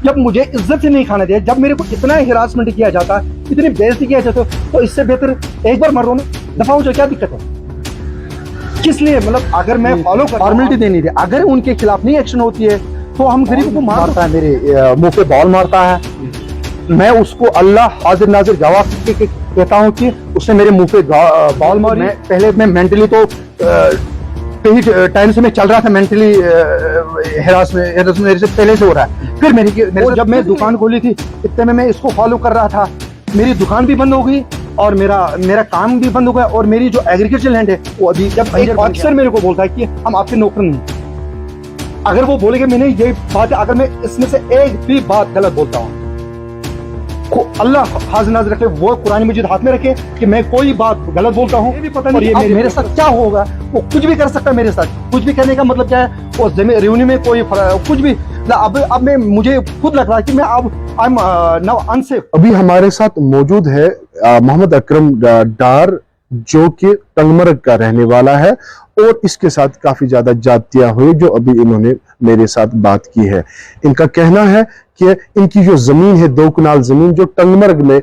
जब मुझे इज्जत से नहीं खाना दिया, जब मेरे को इतना हिरासमेंट किया जाता, इतनी बेइज्जती किया जाता, तो इससे बेहतर एक बार मरो ना, दफा हो जाए, क्या दिक्कत है? किस लिए? मतलब अगर मैं फॉलो कर फॉर्मेलिटी देनी थी, अगर उनके खिलाफ नहीं एक्शन होती है तो हम गरीब को मारता है, मेरे मुंह पे बॉल मारता है, मैं उसको अल्लाह हाजिर नाजिर गवाह के कहता हूँ कि उसने मेरे मुंह पे बॉल मारी। पहले मैं मेंटली तो कई टाइम से मैं चल रहा था, मेंटली हेरासमेंट मेरे से पहले से हो रहा है। फिर मेरी जब मैं दुकान खोली थी, इतने में मैं इसको फॉलो कर रहा था, मेरी दुकान भी बंद हो गई और मेरा काम भी बंद हो गया, और मेरी जो एग्रीकल्चर लैंड है वो अभी, जब एक ऑफिसर मेरे को बोलता है कि हम आपके नौकर नहीं, अगर वो बोलेगा मैंने ये बात, अगर मैं इसमें से एक भी बात गलत बोलता हूँ, अल्लाह हाजिर नाज़िर रखे, वो कुरान मजीद हाथ में रखे कि मैं कोई बात गलत बोलता हूँ, ये भी पता नहीं अब मेरे साथ क्या होगा। वो कुछ भी कर सकता है मेरे साथ, कुछ भी करने का मतलब क्या है, वो जमीन रेवेन्यू में कोई कुछ भी। अब मैं, मुझे खुद लग रहा है कि मैं अब आई एम नाउ अनसेफ। अभी हमारे साथ मौजूद है मोहम्मद अकरम डार, जो कि टंगमर्ग का रहने वाला है, और इसके साथ काफी ज्यादा जातियां हुई जो अभी इन्होंने मेरे साथ बात की है। इनका कहना है कि इनकी जो जमीन है, 2 कनाल जमीन जो टंगमर्ग में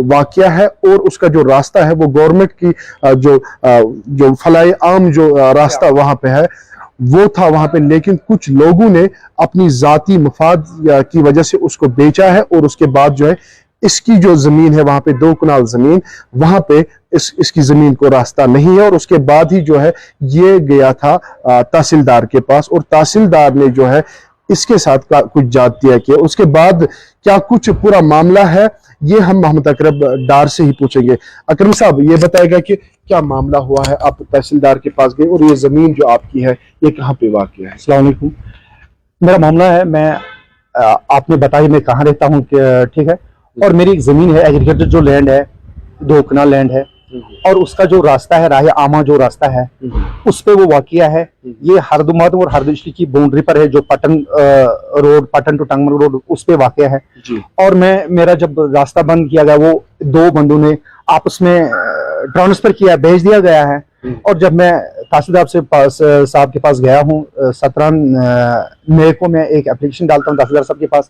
वाक़या है, और उसका जो रास्ता है वो गवर्नमेंट की जो फलाए आम जो रास्ता वहां पे है वो था वहां पे, लेकिन कुछ लोगों ने अपनी जाती मफाद की वजह से उसको बेचा है, और उसके बाद जो है इसकी जो जमीन है वहां पे 2 कनाल जमीन, वहां पे इसकी जमीन को रास्ता नहीं है, और उसके बाद ही जो है ये गया था तहसीलदार के पास, और तहसीलदार ने जो है इसके साथ कुछ जातियां किया। उसके बाद क्या कुछ पूरा मामला है ये हम मोहम्मद अकरम डार से ही पूछेंगे। अकरम साहब, ये बताएगा कि क्या मामला हुआ है, आप तहसीलदार के पास गए और ये जमीन जो आपकी है ये कहाँ पे वाक़या है? अस्सलाम वालेकुम। मेरा मामला है, मैं आपने बताया मैं कहाँ रहता हूँ, ठीक है, और मेरी एक जमीन है, एग्रीकल्चर जो लैंड है, 2 कनाल लैंड है, और उसका जो रास्ता है, राह आमा जो रास्ता है, उस पे वो वाक़िया है। ये हरदुमाद और हरदोशी की बाउंड्री पर है, जो Patan road, Patan to Tangmarg road, उस पे वाक़िया है। और मेरा जब रास्ता बंद किया गया, वो 2 बंदों ने आपस में ट्रांसफर किया, भेज दिया गया है। और जब मैं तहसीलदार साहब के पास गया हूँ, 17 मई को मैं एक एप्लीकेशन डालता हूँ तहसीलदार साहब के पास,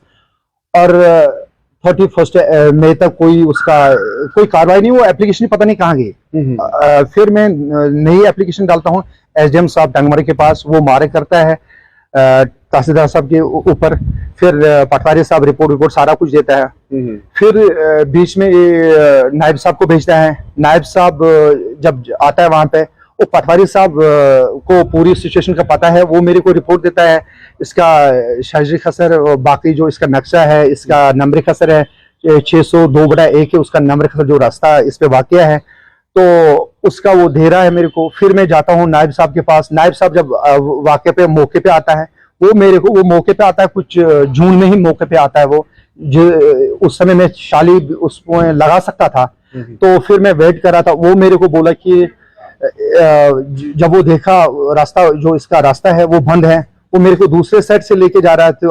और 31 मई तक कोई कार्रवाई नहीं, वो एप्लीकेशन पता नहीं कहाँ गई। फिर मैं नई एप्लीकेशन डालता हूँ एसडीएम साहब टंगमर्ग के पास, वो मारे करता है तहसीलदार साहब के ऊपर, फिर पटवारी साहब रिपोर्ट सारा कुछ देता है। फिर बीच में नायब साहब को भेजता है, नायब साहब जब आता है वहां पे, वो पटवारी साहब को पूरी सिचुएशन का पता है, वो मेरे को रिपोर्ट देता है, इसका शाहरी खसर, बाकी जो इसका नक्शा है, इसका नंबर खसर है 602/1 है, उसका नंबर खसर जो रास्ता इस पे वाक़या है, तो उसका वो दे रहा है मेरे को। फिर मैं जाता हूँ नायब साहब के पास, नायब साहब जब वाक़े पे मौके पे आता है, वो मौके पे आता है, कुछ जून में ही मौके पे आता है वो, जो उस समय मैं शाली उसमें लगा सकता था, तो फिर मैं वेट कर रहा था। वो मेरे को बोला कि जब वो देखा रास्ता, जो इसका रास्ता है वो बंद है, वो मेरे को दूसरे साइड से लेके जा रहा है, तो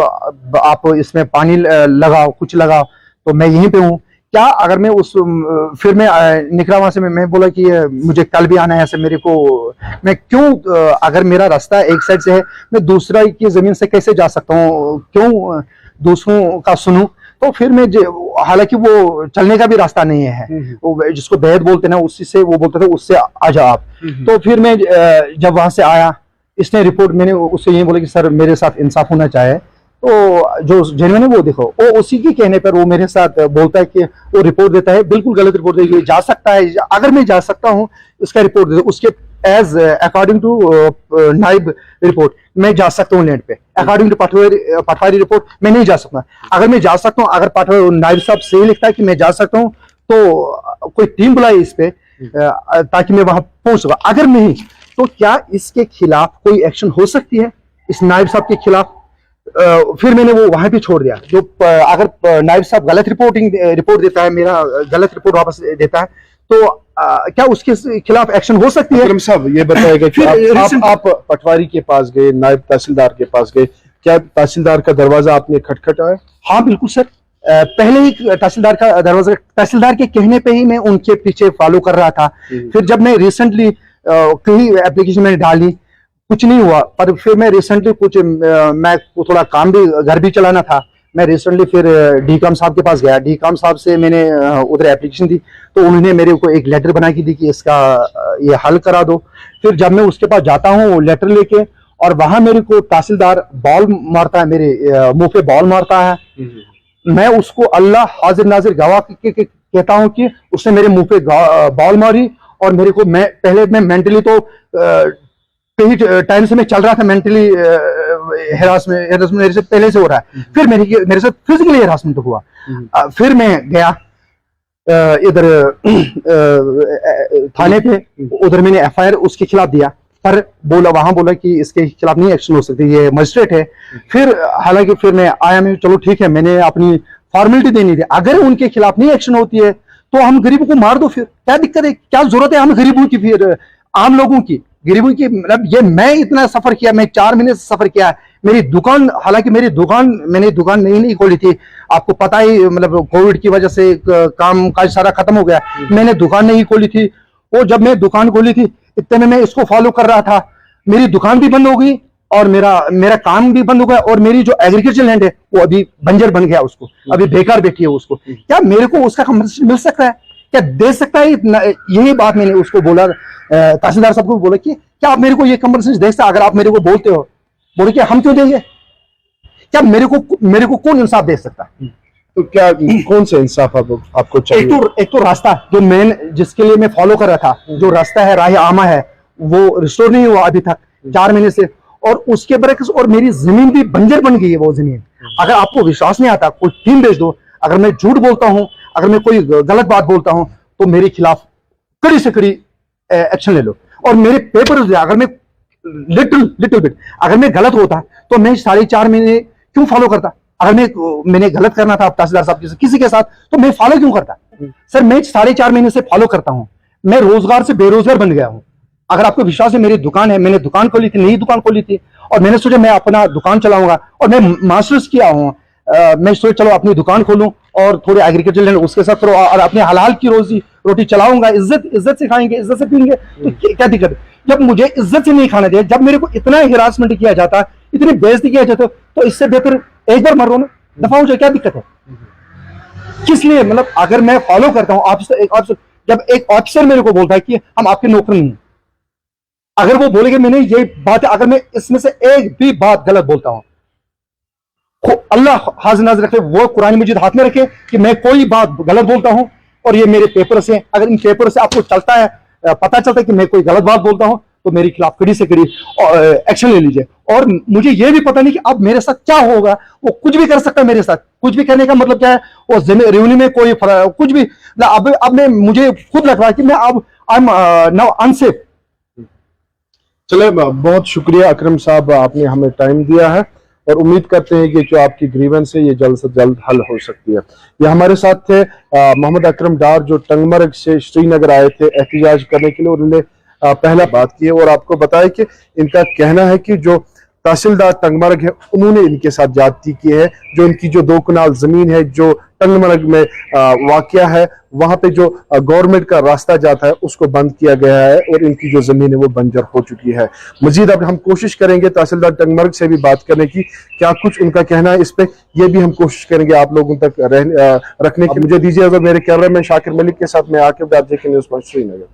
आप इसमें पानी लगाओ, कुछ लगाओ, तो मैं यहीं पे हूँ क्या। अगर मैं फिर मैं निकला वहां से, मैं बोला कि मुझे कल भी आना है ऐसे, मेरे को मैं क्यों, अगर मेरा रास्ता एक साइड से है, मैं दूसरा की जमीन से कैसे जा सकता हूँ, क्यों दूसरों का सुनूं। तो फिर मैं, हालांकि वो चलने का भी रास्ता नहीं है, वो जिसको बेहद बोलते ना, उसी से वो बोलते थे उससे आ जाओ आप। तो फिर मैं जब वहां से आया, इसने रिपोर्ट, मैंने उससे यही बोला कि सर मेरे साथ इंसाफ होना चाहे, तो जो जेन्युइन है वो देखो, वो उसी के कहने पर वो मेरे साथ बोलता है कि वो रिपोर्ट देता है, बिल्कुल गलत रिपोर्ट देगी, जा सकता है, अगर मैं जा सकता हूँ इसका रिपोर्ट दे, उसके as according to naib report मैं जा सकता हूँ लैंड पे, अकॉर्डिंग टू पटवारी रिपोर्ट मैं नहीं जा सकता। अगर मैं जा सकता हूँ, अगर पटवारी नाइब साहब सही लिखता है कि मैं जा सकता हूँ, तो कोई टीम बुलाई इस पे ताकि मैं वहां पहुंच सकूं। अगर नहीं, तो क्या इसके खिलाफ कोई एक्शन हो सकती है, इस नाइब साहब के खिलाफ? फिर मैंने वो वहां पे छोड़ दिया। जो अगर नायब साहब गलत रिपोर्ट देता है, मेरा गलत रिपोर्ट वापस देता है, तो क्या उसके खिलाफ एक्शन हो सकती है? अकरम साहब, ये बताएगा कि आप पटवारी के पास गए, नायब तहसीलदार के पास गए, क्या तहसीलदार का दरवाजा आपने खटखटाया? हाँ बिल्कुल सर, पहले ही तहसीलदार का दरवाजा, तहसीलदार के कहने पे ही मैं उनके पीछे फॉलो कर रहा था। फिर जब मैं रिसेंटली कहीं एप्लीकेशन मैंने डाली, कुछ नहीं हुआ, पर फिर मैं रिसेंटली मैं थोड़ा काम भी, घर भी चलाना था, मैं रिसेंटली फिर डी काम साहब के पास गया। डी काम साहब से मैंने उधर एप्लीकेशन दी, तो उन्होंने मेरे को एक लेटर बना के दी कि इसका ये हल करा दो। फिर जब मैं उसके पास जाता हूँ लेटर लेके, और वहां मेरे को तहसीलदार बॉल मारता है, मेरे मुंह पे बॉल मारता है। मैं उसको अल्लाह हाजिर नाजिर गवाह कहता हूं कि उसने मेरे मुंह पे बॉल मारी, और मेरे को मैं मेंटली तो कई टाइम से मैं चल रहा था, मेंटली हेरासमेंट मेरे से पहले से हो रहा है। फिर मेरे से फिजिकली हेरासमेंट हुआ। फिर मैं गया इधर थाने पे, उधर मैंने एफआईआर उसके खिलाफ दिया, पर वहां बोला कि इसके खिलाफ नहीं एक्शन हो सकती, ये मजिस्ट्रेट है। फिर हालांकि फिर मैं आया, मैं चलो ठीक है, मैंने अपनी फॉर्मेलिटी देनी थी। अगर उनके खिलाफ नहीं एक्शन होती है तो हम गरीबों को मार दो, फिर क्या दिक्कत है, क्या जरूरत है हम गरीबों की, फिर आम लोगों की, गरीबों की। मतलब ये मैं इतना सफर किया, मैं 4 महीने से सफर किया। मेरी दुकान, हालांकि मैंने दुकान नहीं खोली थी, आपको पता ही, मतलब कोविड की वजह से काम काज सारा खत्म हो गया, मैंने दुकान नहीं खोली थी। वो जब मैं दुकान खोली थी इतने में मैं इसको फॉलो कर रहा था, मेरी दुकान भी बंद हो गई और मेरा काम भी बंद हो गया, और मेरी जो एग्रीकल्चर लैंड है वो अभी बंजर बन गया, उसको अभी बेकार बैठी है उसको। क्या मेरे को उसका कंपनसेशन मिल सकता है, क्या दे सकता है? यही बात मैंने उसको बोला, तहसीलदार साहब को बोला कि क्या आप मेरे को ये कंपनसेशन दे सकते हैं? अगर आप मेरे को बोलते हो, बोले कि हम क्यों देंगे, क्या मेरे को कौन इंसाफ दे सकता है? तो क्या कौन सा इंसाफ आपको चाहिए? एक तो रास्ता जो जिसके लिए मैं फॉलो कर रहा था, जो रास्ता है राह आमा है, वो रिस्टोर नहीं हुआ अभी तक 4 महीने से, और उसके बरक्स और मेरी जमीन भी बंजर बन गई है वो जमीन। अगर आपको विश्वास नहीं आता, कोई टीम भेज दो। अगर मैं झूठ बोलता हूं, अगर मैं कोई गलत बात बोलता हूं, तो मेरे खिलाफ कड़ी से कड़ी एक्शन ले लो। और मेरे पेपर, अगर मैं लिटिल बिट अगर मैं गलत होता तो मैं 4.5 महीने क्यों फॉलो करता? अगर मैंने गलत करना था तहसीलदार साहब किसी के साथ, तो मैं फॉलो क्यों करता? सर मैं 4.5 महीने से फॉलो करता हूं, मैं रोजगार से बेरोजगार बन गया हूं। अगर आपको विश्वास है, मेरी दुकान है, मैंने दुकान खोली थी, नई दुकान खोली थी, और मैंने सोचा मैं अपना दुकान चलाऊंगा, और मैं मास्टर्स किया हूं। मैं सोचा चलो अपनी दुकान खोलूं और थोड़े एग्रीकल्चर लैंड उसके साथ करो, और अपने हलाल की रोटी चलाऊंगा, इज्जत से खाएंगे, इज्जत से पीएंगे, तो क्या दिक्कत है? जब मुझे इज्जत से नहीं खाना दिया, जब मेरे को इतना हिरासमेंट किया जाता, इतनी बेइज्जती किया जाता, तो इससे बेहतर एक बार मर लो ना, दफा हो जाए, क्या दिक्कत है? किस लिए? मतलब अगर मैं फॉलो करता हूं ऑफिसर, जब एक ऑफिसर मेरे को बोलता है कि हम आपके नौकर नहीं हैं, अगर वो बोलेंगे मैंने ये बात, अगर मैं इसमें से एक भी बात गलत बोलता हूं, अल्लाह हाजिर नाज़िर रखे, वो कुरान मजीद हाथ में रखे कि मैं कोई बात गलत बोलता हूं, और ये मेरे पेपर से, अगर इन पेपर से आपको चलता है, पता चलता है कि मैं कोई गलत बात बोलता हूं, तो मेरे खिलाफ कड़ी से कड़ी एक्शन ले लीजिए। और मुझे ये भी पता नहीं कि अब मेरे साथ क्या होगा, वो कुछ भी कर सकता है मेरे साथ। कुछ भी करने का मतलब क्या है? वो रेवेन्यू में कोई कुछ भी, अब मुझे खुद लग रहा है कि मैं अब आई एम नाउ अनसेफ। चले, बहुत शुक्रिया अकरम साहब, आपने हमें टाइम दिया है, और उम्मीद करते हैं कि जो आपकी ग्रीवेंस है ये जल्द से जल्द हल हो सकती है। ये हमारे साथ थे मोहम्मद अकरम डार, जो टंगमर्ग से श्रीनगर आए थे एहतिजाज करने के लिए, और उन्होंने पहला बात की है, और आपको बताया कि इनका कहना है कि जो तहसीलदार टंगमर्ग है उन्होंने इनके साथ ज्यादती की है। जो इनकी जो 2 कनाल जमीन है जो टंगमर्ग में वाकया है, वहां पे जो गवर्नमेंट का रास्ता जाता है उसको बंद किया गया है, और इनकी जो जमीन है वो बंजर हो चुकी है। मजीद अब हम कोशिश करेंगे तहसीलदार टंगमर्ग से भी बात करने की, क्या कुछ उनका कहना है इस पे, ये भी हम कोशिश करेंगे आप लोगों तक रखने की। मुझे दीजिए, अगर मेरे कैमरा में शाकिर मलिक के साथ मैं आकिब, आप देखें न्यूज़ 5 श्रीनगर।